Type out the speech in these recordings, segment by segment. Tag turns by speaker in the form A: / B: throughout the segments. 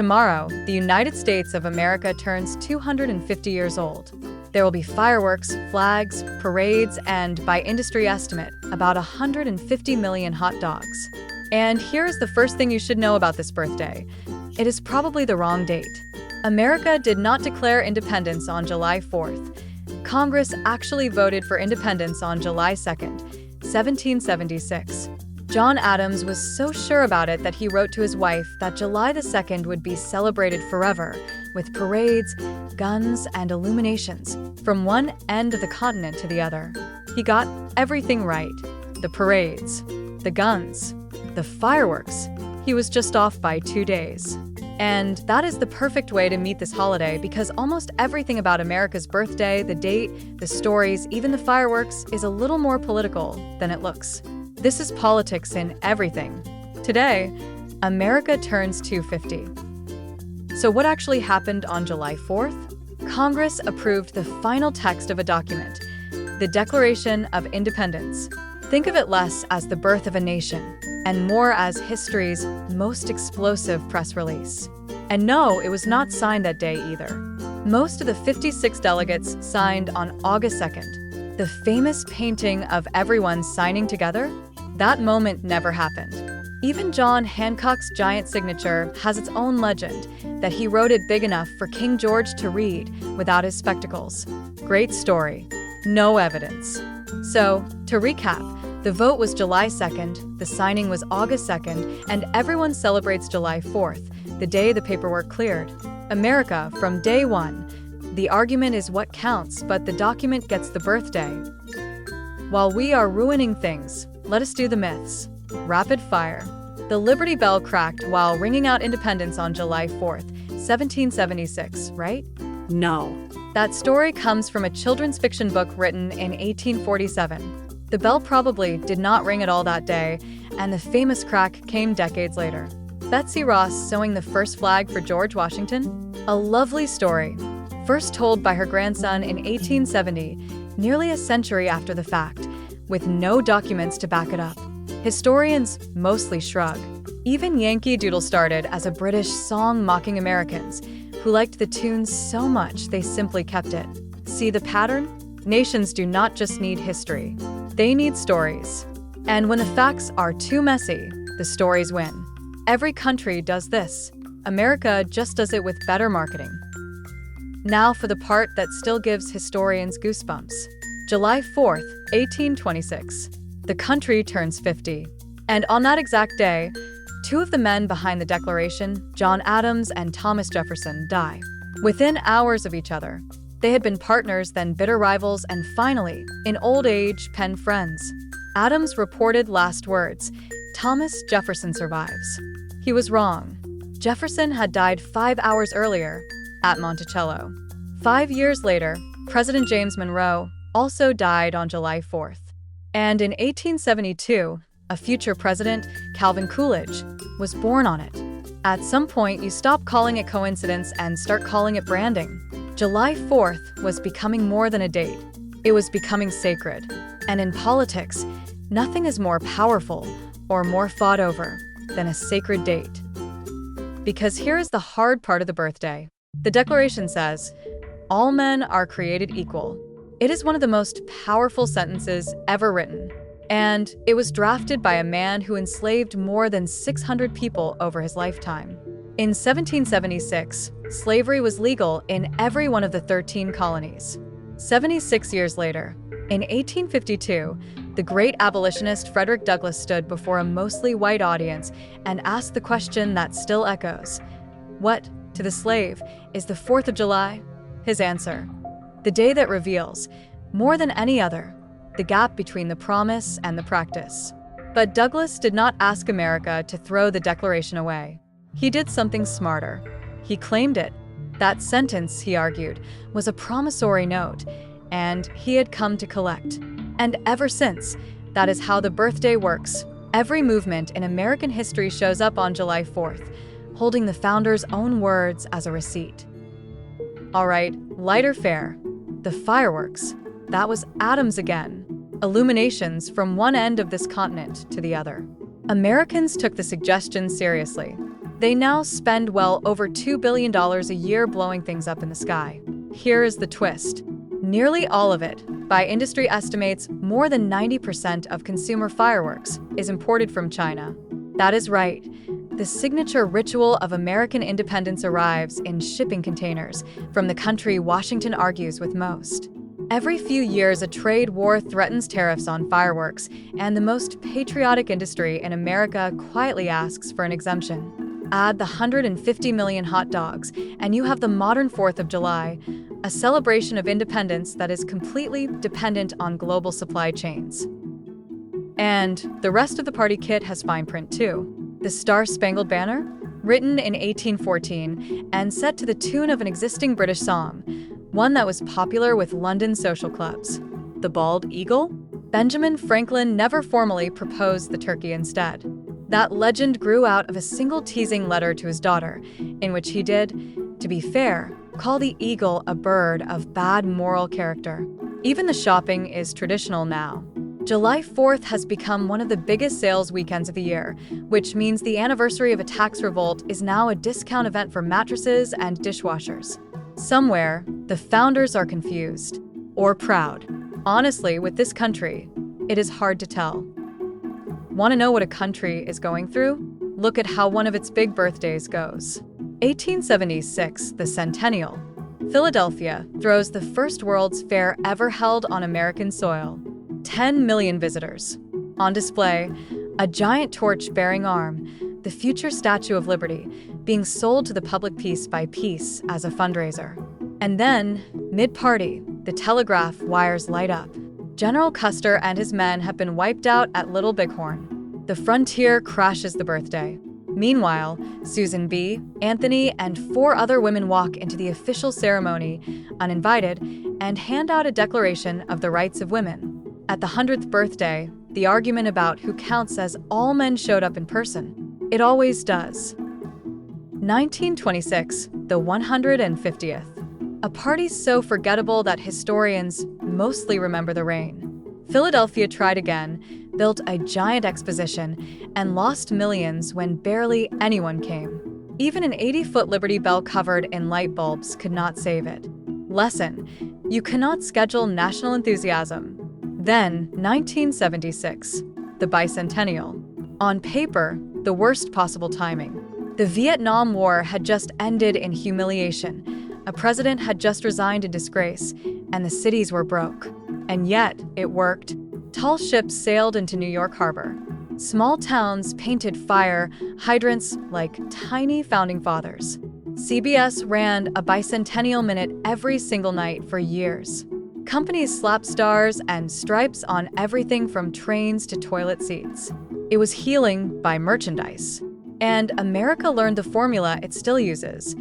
A: Tomorrow, the United States of America turns 250 years old. There will be fireworks, flags, parades, and, by industry estimate, about 150 million hot dogs. And here's the first thing you should know about this birthday. It is probably the wrong date. America did not declare independence on July 4th. Congress actually voted for independence on July 2nd, 1776. John Adams was so sure about it that he wrote to his wife that July the 2nd would be celebrated forever, with parades, guns, and illuminations, from one end of the continent to the other. He got everything right. The parades, the guns, the fireworks. He was just off by 2 days. And that is the perfect way to meet this holiday because almost everything about America's birthday, the date, the stories, even the fireworks, is a little more political than it looks. This is politics in everything. Today, America turns 250. So what actually happened on July 4th? Congress approved the final text of a document, the Declaration of Independence. Think of it less as the birth of a nation and more as history's most explosive press release. And no, it was not signed that day either. Most of the 56 delegates signed on August 2nd. The famous painting of everyone signing together? That moment never happened. Even John Hancock's giant signature has its own legend that he wrote it big enough for King George to read without his spectacles. Great story. No evidence. So, to recap, the vote was July 2nd, the signing was August 2nd, and everyone celebrates July 4th, the day the paperwork cleared. America, from day one. The argument is what counts, but the document gets the birthday. While we are ruining things, let us do the myths. Rapid fire. The Liberty Bell cracked while ringing out independence on July 4th, 1776, right?
B: No.
A: That story comes from a children's fiction book written in 1847. The bell probably did not ring at all that day, and the famous crack came decades later. Betsy Ross sewing the first flag for George Washington? A lovely story. First told by her grandson in 1870, nearly a century after the fact, with no documents to back it up. Historians mostly shrug. Even Yankee Doodle started as a British song mocking Americans, who liked the tune so much they simply kept it. See the pattern? Nations do not just need history. They need stories. And when the facts are too messy, the stories win. Every country does this. America just does it with better marketing. Now for the part that still gives historians goosebumps. July 4th, 1826. The country turns 50. And on that exact day, two of the men behind the Declaration, John Adams and Thomas Jefferson, die. Within hours of each other. They had been partners, then bitter rivals, and finally, in old age, pen friends. Adams' reported last words, Thomas Jefferson survives. He was wrong. Jefferson had died 5 hours earlier, at Monticello. 5 years later, President James Monroe also died on July 4th. And in 1872, a future president, Calvin Coolidge, was born on it. At some point, you stop calling it coincidence and start calling it branding. July 4th was becoming more than a date. It was becoming sacred. And in politics, nothing is more powerful or more fought over than a sacred date. Because here is the hard part of the birthday. The Declaration says, "All men are created equal." It is one of the most powerful sentences ever written. And it was drafted by a man who enslaved more than 600 people over his lifetime. In 1776, slavery was legal in every one of the 13 colonies. 76 years later, in 1852, the great abolitionist Frederick Douglass stood before a mostly white audience and asked the question that still echoes. What, to the slave, is the 4th of July? His answer: the day that reveals, more than any other, the gap between the promise and the practice. But Douglass did not ask America to throw the Declaration away. He did something smarter. He claimed it. That sentence, he argued, was a promissory note, and he had come to collect. And ever since, that is how the birthday works. Every movement in American history shows up on July 4th, holding the founders' own words as a receipt. All right, lighter fare. The fireworks. That was Adams again. Illuminations from one end of this continent to the other. Americans took the suggestion seriously. They now spend well over $2 billion a year blowing things up in the sky. Here is the twist. Nearly all of it, by industry estimates, more than 90% of consumer fireworks, is imported from China. That is right. The signature ritual of American independence arrives in shipping containers from the country Washington argues with most. Every few years, a trade war threatens tariffs on fireworks, and the most patriotic industry in America quietly asks for an exemption. Add the 150 million hot dogs, and you have the modern 4th of July, a celebration of independence that is completely dependent on global supply chains. And the rest of the party kit has fine print too. The Star-Spangled Banner, written in 1814 and set to the tune of an existing British song, one that was popular with London social clubs. The Bald Eagle? Benjamin Franklin never formally proposed the turkey instead. That legend grew out of a single teasing letter to his daughter, in which he did, to be fair, call the eagle a bird of bad moral character. Even the shopping is traditional now. July 4th has become one of the biggest sales weekends of the year, which means the anniversary of a tax revolt is now a discount event for mattresses and dishwashers. Somewhere, the founders are confused. Or proud. Honestly, with this country, it is hard to tell. Want to know what a country is going through? Look at how one of its big birthdays goes. 1876, the Centennial. Philadelphia throws the first World's Fair ever held on American soil. 10 million visitors. On display, a giant torch-bearing arm, the future Statue of Liberty, being sold to the public piece by piece as a fundraiser. And then, mid-party, the telegraph wires light up. General Custer and his men have been wiped out at Little Bighorn. The frontier crashes the birthday. Meanwhile, Susan B., Anthony, and 4 other women walk into the official ceremony, uninvited, and hand out a declaration of the rights of women. At the 100th birthday, the argument about who counts as all men showed up in person. It always does. 1926, the 150th. A party so forgettable that historians mostly remember the rain. Philadelphia tried again, built a giant exposition, and lost millions when barely anyone came. Even an 80-foot Liberty Bell covered in light bulbs could not save it. Lesson: you cannot schedule national enthusiasm. Then, 1976, the bicentennial. On paper, the worst possible timing. The Vietnam War had just ended in humiliation. A president had just resigned in disgrace, and the cities were broke. And yet, it worked. Tall ships sailed into New York Harbor. Small towns painted fire hydrants like tiny founding fathers. CBS ran a bicentennial minute every single night for years. Companies slapped stars and stripes on everything from trains to toilet seats. It was healing by merchandise. And America learned the formula it still uses.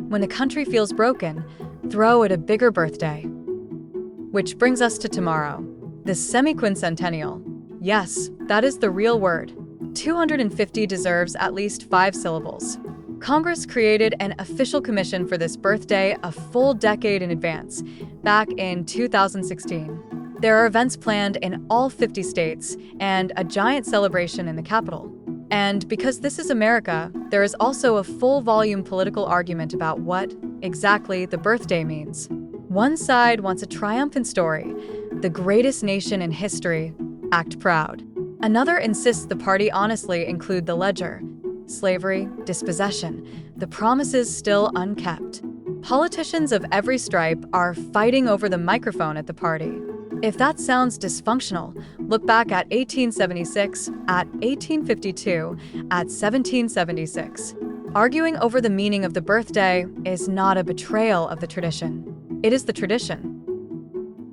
A: When the country feels broken, throw it a bigger birthday. Which brings us to tomorrow, the Semiquincentennial. Yes, that is the real word. 250 deserves at least 5 syllables. Congress created an official commission for this birthday a full decade in advance, back in 2016. There are events planned in all 50 states and a giant celebration in the Capitol. And because this is America, there is also a full-volume political argument about what exactly the birthday means. One side wants a triumphant story, the greatest nation in history, act proud. Another insists the party honestly include the ledger, slavery, dispossession, the promises still unkept. Politicians of every stripe are fighting over the microphone at the party. If that sounds dysfunctional, look back at 1876, at 1852, at 1776. Arguing over the meaning of the birthday is not a betrayal of the tradition. It is the tradition.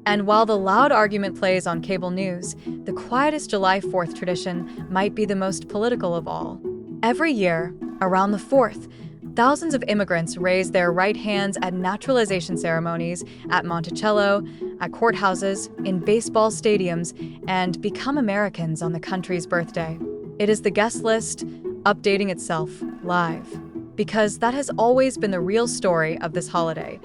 A: And while the loud argument plays on cable news, the quietest July 4th tradition might be the most political of all. Every year, around the 4th, thousands of immigrants raise their right hands at naturalization ceremonies, at Monticello, at courthouses, in baseball stadiums, and become Americans on the country's birthday. It is the guest list updating itself live, because that has always been the real story of this holiday,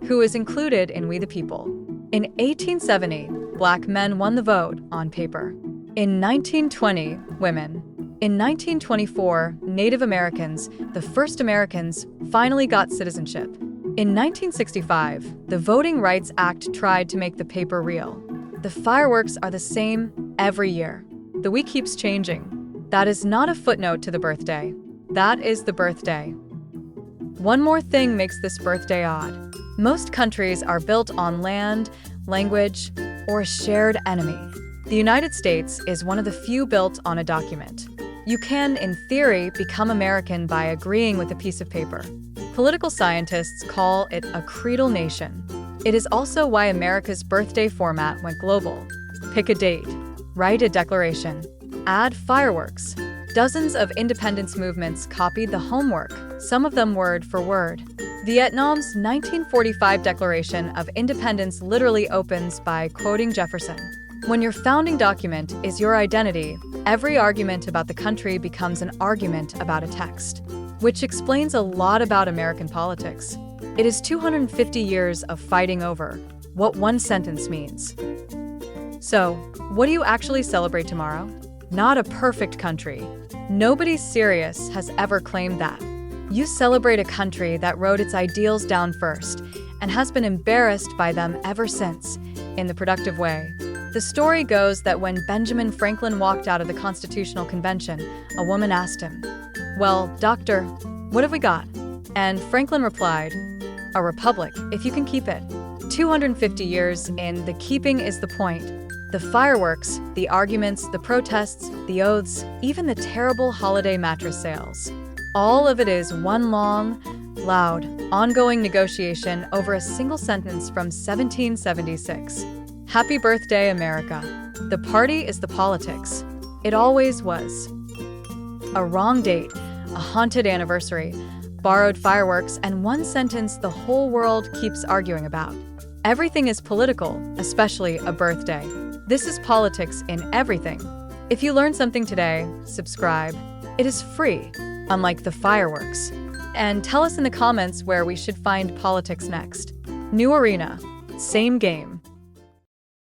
A: who is included in We the People. In 1870, Black men won the vote on paper. In 1920, women. In 1924, Native Americans, the first Americans, finally got citizenship. In 1965, the Voting Rights Act tried to make the paper real. The fireworks are the same every year. The week keeps changing. That is not a footnote to the birthday. That is the birthday. One more thing makes this birthday odd. Most countries are built on land, language, or a shared enemy. The United States is one of the few built on a document. You can, in theory, become American by agreeing with a piece of paper. Political scientists call it a creedal nation. It is also why America's birthday format went global. Pick a date, write a declaration, add fireworks. Dozens of independence movements copied the homework, some of them word for word. Vietnam's 1945 Declaration of Independence literally opens by quoting Jefferson. When your founding document is your identity, every argument about the country becomes an argument about a text, which explains a lot about American politics. It is 250 years of fighting over what one sentence means. So, what do you actually celebrate tomorrow? Not a perfect country. Nobody serious has ever claimed that. You celebrate a country that wrote its ideals down first and has been embarrassed by them ever since, in the productive way. The story goes that when Benjamin Franklin walked out of the Constitutional Convention, a woman asked him, "Well, doctor, what have we got?" And Franklin replied, "A republic, if you can keep it." 250 years in, the keeping is the point. The fireworks, the arguments, the protests, the oaths, even the terrible holiday mattress sales. All of it is one long, loud, ongoing negotiation over a single sentence from 1776. Happy birthday, America. The party is the politics. It always was. A wrong date, a haunted anniversary, borrowed fireworks, and one sentence the whole world keeps arguing about. Everything is political, especially a birthday. This is politics in everything. If you learned something today, subscribe. It is free, unlike the fireworks. And tell us in the comments where we should find politics next. New arena, same game.